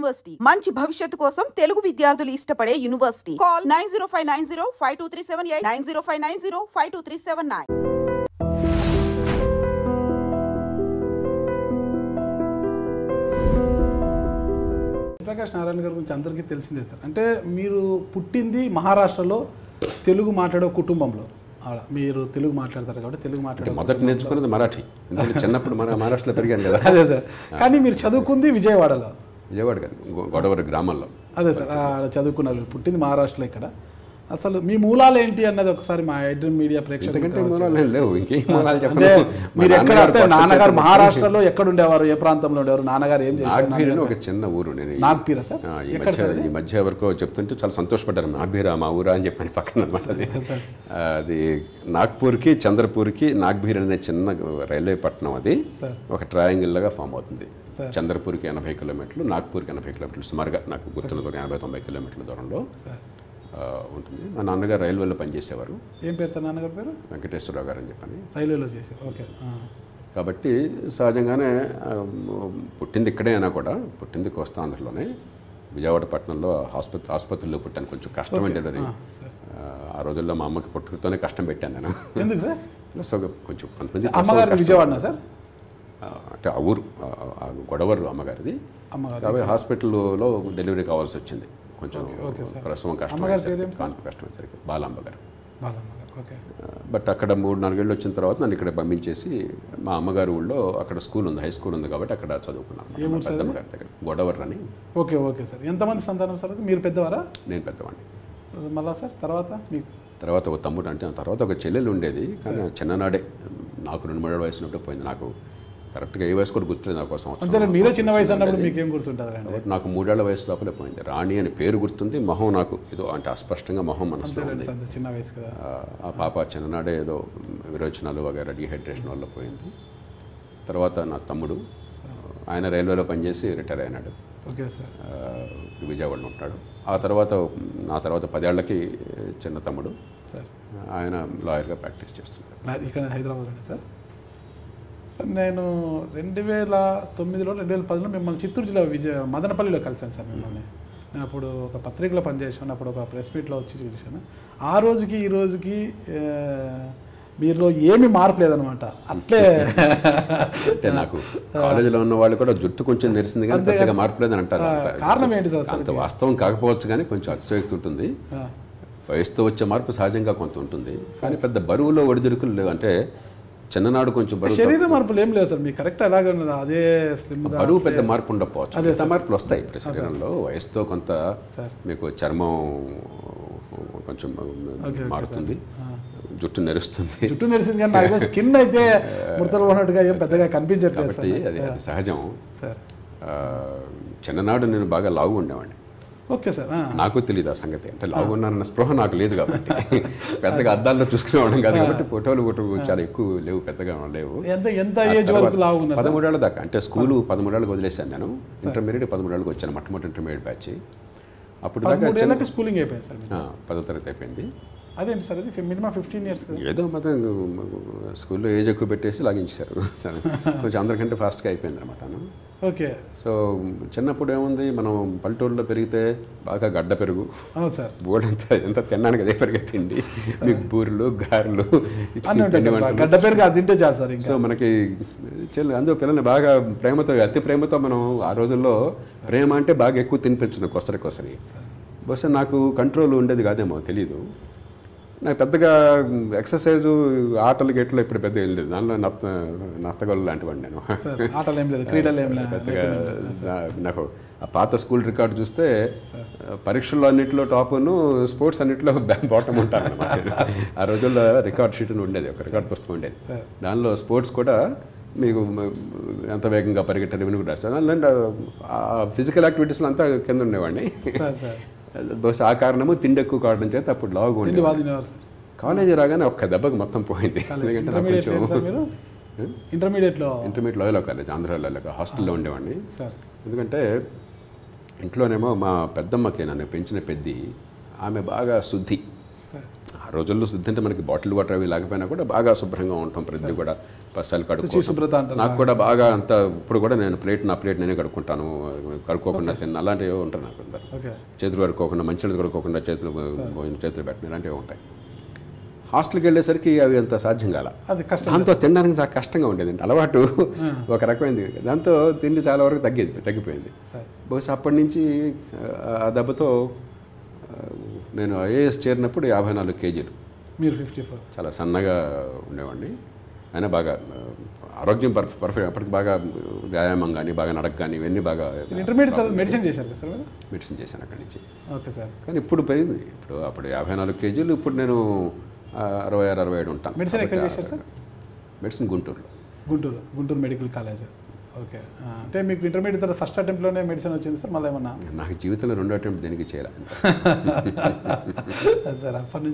University మంచి భవిష్యత్తు కోసం తెలుగు విద్యార్థులు ఇష్టపడే యూనివర్సిటీ. కాల్ 9059052378 9059052379. ప్రకాష్ నారాయణ గారి గురించి అందరికీ తెలిసిందే సార్. అంటే మీరు పుట్టింది మహారాష్ట్రలో తెలుగు మాట్లాడే కుటుంబంలో. మీరు తెలుగు మాట్లాడతారు కాబట్టి తెలుగు మాట్లాడే మొదట నేర్చుకున్నది మరాఠీ. ఎందుకంటే చిన్నప్పుడు మన మహారాష్ట్రలో పెరిగాను కదా. అదే సార్. కానీ మీరు చదువుకుంది విజయవాడలో. విజయవాడ కాదు, గొడవరి గ్రామంలో. అదే సార్, పుట్టింది పుట్టింది మహారాష్ట్రలో. ఇక్కడ అసలు మీ మూలాలు ఏంటి అన్నది ఒకసారి మా ఐడ్రీమ్ మీడియా ప్రేక్షకులకి లేవు. ఇంకేం మూలాలు అంటే మీరు ఎక్కడ నాన్నగారు మహారాష్ట్రలో ఎక్కడ ఉండేవారు, ఏ ప్రాంతంలో ఉండేవారు, నాన్నగారు ఏం చేశారు? ఒక చిన్న ఊరు. నేను నాగ్పీరా సార్? ఈ మధ్య వరకు చెప్తుంటే చాలా సంతోషపడ్డారు. నాగ్బీరా మా ఊరా అని చెప్పని పక్కన అనమాట. అది నాగ్పూర్కి చంద్రపూర్కి నాగ్బీర్ అనే చిన్న రైల్వే పట్టణం. అది ఒక ట్రయాంగిల్ లాగా ఫామ్ అవుతుంది. చంద్రపూర్కి 80 కిలోమీటర్లు, నాగ్పూర్కి 80 కిలోమీటర్లు, సుమారుగా నాకు గుర్తున్న 80-90 కిలోమీటర్ల దూరంలో ఉంటుంది. మా నాన్నగారు రైల్వేలో పనిచేసేవారు. ఏం పేరు సార్ నాన్నగారి పేరు? వెంకటేశ్వరరావు గారు అని చెప్పని రైల్వేలో చేశారు. ఓకే. కాబట్టి సహజంగానే పుట్టింది ఇక్కడే అయినా కూడా పుట్టింది కోస్తాంధ్రలోనే, విజయవాడ పట్టణంలో ఆసుపత్రిలో పుట్టాను. కొంచెం కష్టమైన డెలివరీ. ఆ రోజుల్లో మా అమ్మకి పుట్టుకతోనే కష్టం పెట్టాను నేను. ఎందుకు సార్? సో కొంచెం కొంతమంది అమ్మగారు విజయవాడనా సార్? అంటే ఆ ఊరు గొడవరు అమ్మగారిది. కాబట్టి హాస్పిటల్లో డెలివరీ కావాల్సి వచ్చింది. కొంచెం ప్రసవం కష్టం వచ్చేసరికి బాలమ్మ గారు. బట్ అక్కడ 3-4 ఏళ్ళు వచ్చిన తర్వాత నన్ను ఇక్కడ పంపించేసి మా అమ్మగారు ఊళ్ళో అక్కడ స్కూల్ ఉంది, హై స్కూల్ ఉంది కాబట్టి అక్కడ చదువుకున్నాను. పెద్దమ్మ గారి దగ్గర గొడవర్ అని. Okay okay sir. ఎంతమంది సంతానం సార్? మీరు పెద్దవారా? నేను పెద్దవాడిని. మళ్ళా సార్ తర్వాత ఒక తమ్ముడు, అంటే తర్వాత ఒక చెల్లెలు ఉండేది. కానీ చిన్ననాడే నాకు 2-3 వయసు ఉన్నప్పుడు పోయింది. నాకు కరెక్ట్గా ఏ వయసు కూడా గుర్తులేదు. నాకు సంవత్సరం. మీరే చిన్న వయసు అన్నప్పుడు మీకేం గుర్తుంటుంది? నాకు 3 ఏళ్ల వయసు లోపలే పోయింది. రాణి అని పేరు గుర్తుంది, మొహం నాకు ఏదో అంటే అస్పష్టంగా మొహం మనసులో ఉంది. చిన్న వయసు కదా. ఆ పాప చిన్ననాడే ఏదో విరోచనాలు వగైరా డీహైడ్రేషన్ వల్ల పోయింది. తర్వాత నా తమ్ముడు, ఆయన రైల్వేలో పనిచేసి రిటైర్ అయినాడు. Okay sir. విజయవాడలో ఉంటాడు. నా తర్వాత 10 ఏళ్లకి చిన్న తమ్ముడు, ఆయన లాయర్గా ప్రాక్టీస్ చేస్తున్నాడు ఇక్కడ హైదరాబాద్లోనే సార్. సార్ నేను 2009లో 2010లో మిమ్మల్ని చిత్తూరు జిల్లా మదనపల్లిలో కలిశాను సార్ మిమ్మల్ని. నేను అప్పుడు ఒక పత్రికలో పనిచేసాను. అప్పుడు ఒక ప్రెస్ మీట్లో వచ్చి చూశాను. ఆ రోజుకి ఈ రోజుకి మీలో ఏమీ మార్పు లేదనమాట. అట్లే అంటే నాకు కాలేజీలో ఉన్న వాళ్ళు కూడా జుట్టు కొంచెం నెరిసింది కానీ పెద్దగా మార్పు లేదని అంటారు. కారణం ఏంటి సార్? అంత వాస్తవం కాకపోవచ్చు కానీ కొంచెం అతిశయోక్తి ఉంటుంది. వయసుతో వచ్చే మార్పు సహజంగా కొంత ఉంటుంది, కానీ పెద్ద బరువులో ఒడిదుడుకులు లేవు. అంటే చిన్ననాడు కొంచెం బరువు, శరీర మార్పులు ఏం లేవు సార్ మీకు? కరెక్ట్ అలాగే ఉన్నది. అదే బరువు పెద్ద మార్పు ఉండకపోవచ్చు. అదే మార్పులు వస్తాయి ఇప్పుడు శరీరంలో. వయసుతో కొంత మీకు చర్మం కొంచెం మారుతుంది, జుట్టు నెరుస్తుంది కానీ స్కిన్ అయితే ముడతలు ఉన్నట్టుగా ఏం పెద్దగా కనిపించట్లేదు. కాబట్టి అది సహజం. చిన్ననాడు నేను బాగా లావు ఉండేవాడిని. Okay sir. నాకు తెలియదు ఆ సంగతి. అంటే లావు ఉన్నానన్న స్పృహ నాకు లేదు కాబట్టి పెద్దగా అద్దాల్లో చూసుకునేవాళ్ళం కాదు కాబట్టి ఫోటోలు చాలా ఎక్కువ లేవు, పెద్దగా లేవు. 13 ఏళ్ళ దాకా, అంటే స్కూలు 13 ఏళ్ళకి వదిలేశాను నేను. ఇంటర్మీడియట్ 13 ఏళ్ళకి వచ్చాను, మొట్టమొదటి ఇంటర్మీడియట్ బ్యాచ్. అప్పుడు దాకా స్కూలింగ్ అయిపోయింది సార్. 10వ తరగతి అయిపోయింది. అదేంటి సార్? అది మినిమం 15 ఇయర్స్ ఏదో మొత్తం స్కూల్లో ఏజ్ ఎక్కువ పెట్టేసి లాగించారు. కొంచెం అందరికంటే ఫాస్ట్గా అయిపోయింది అనమాట. ఓకే. సో చిన్నప్పుడు ఏముంది, మనం పల్లెటూరులో పెరిగితే బాగా గడ్డ పెరుగు సార్, బోర్డు ఎంత తినడానికి అదే పెరిగే తిండి, మీకు బూరెలు గారెలు గడ్డ పెరుగు అది తింటే చాలు సార్. సో మనకి అందులో పిల్లల్ని బాగా ప్రేమతో, అతి ప్రేమతో మనం ఆ రోజుల్లో ప్రేమ అంటే బాగా ఎక్కువ తినిపించిన కొసరి. బహుశా నాకు కంట్రోల్ ఉండేది కాదేమో తెలియదు. నాకు పెద్దగా ఎక్సర్సైజు ఆటలు గేట్లు ఇప్పుడు పెద్దగా ఏం లేదు. దానిలో నత్తగొల్ల లాంటివాడిని నేను. ఆటలు ఏం లేదు, క్రీడలు ఏం లేదు పెద్దగా. నాకు ఆ పాత స్కూల్ రికార్డు చూస్తే పరీక్షల్లో అన్నింటిలో టాపును, స్పోర్ట్స్ అన్నింటిలో బాటమ్ ఉంటాను అన్నమాట. ఆ రోజుల్లో రికార్డ్ షీట్ ఉండేది, ఒక రికార్డ్ పుస్తకం ఉండేది. దానిలో స్పోర్ట్స్ కూడా మీకు ఎంత వేగంగా పరిగెట్టారు ఇవన్నీ కూడా రాస్తారు. దానిలో ఫిజికల్ యాక్టివిటీస్లో అంతా కింద ఉండేవాడిని. దోశ ఆ కారణము తిండి ఎక్కువ కావడం చేత అప్పుడు లావుగా ఉండేది. కాలేజీ రాగానే ఒక్క దెబ్బకి మొత్తం పోయింది. ఇంటర్మీడియట్ లోయలో కాలేజ్, ఆంధ్రాలో హాస్టల్లో ఉండేవాడిని. ఎందుకంటే ఇంట్లోనేమో మా పెద్దమ్మకి నన్ను పెంచిన పెద్ది, ఆమె బాగా శుద్ధి, ఆ రోజుల్లో శుద్ధి అంటే మనకి బాటిల్ వాటర్ అవి లేకపోయినా కూడా బాగా శుభ్రంగా ఉంటాం, ప్రతి కూడా పర్సాలు శుభ్రత కడుక్కోవడం. అంటారు. నాకు కూడా బాగా అంత ఇప్పుడు కూడా నేను నా ప్లేట్ నేనే కడుక్కుంటాను, కడుక్కోకుండా తిన్న అలాంటివి ఉంటాయి నాకు అందరు. ఓకే. చేతులు కడుక్కోకుండా, మంచినీళ్ళు కడుక్కోకుండా చేతులు పెట్టిన ఇలాంటివి ఉంటాయి. హాస్టల్కి వెళ్ళేసరికి అవి అంత సాధ్యం కాల. అది కష్టం. దాంతో తినడానికి చాలా కష్టంగా ఉండేది, అలవాటు ఒక రకమైంది. దాంతో తిండి చాలా వరకు తగ్గిపోయింది. బహుశా అప్పటి నుంచి ఆ దెబ్బతో నేను ఐఏఎస్ చేరినప్పుడు 54 కేజీలు. మీరు 54. చాలా సన్నగా ఉండేవాడిని. అయినా బాగా ఆరోగ్యం పర్ఫెక్ట్. అప్పటికి బాగా వ్యాయామం కానీ, బాగా నడక కానీ, ఇవన్నీ బాగా. ఇంటర్మీడియట్ తర్వాత మెడిసిన్ చేశారు కదా సార్ మీరు? మెడిసిన్ చేశాను అక్కడి నుంచి. Okay sir. కానీ ఇప్పుడు పెరిగింది. అప్పుడు 54 కేజీలు, ఇప్పుడు నేను 66-67 ఉంటాను. మెడిసిన్ ఎక్కడ చేశారు సార్? మెడిసిన్ గుంటూరులో. Guntur medical college. ఓకే. అంటే మీకు ఇంటర్మీడియట్ తర్వాత ఫస్ట్ అటెంప్ట్లోనే మెడిసిన్ వచ్చింది సార్, మళ్ళీ ఏమన్నా? నాకు జీవితంలో 2వ అటెంప్ట్ దేనికి చేయాలి సార్ అప్పటి నుంచి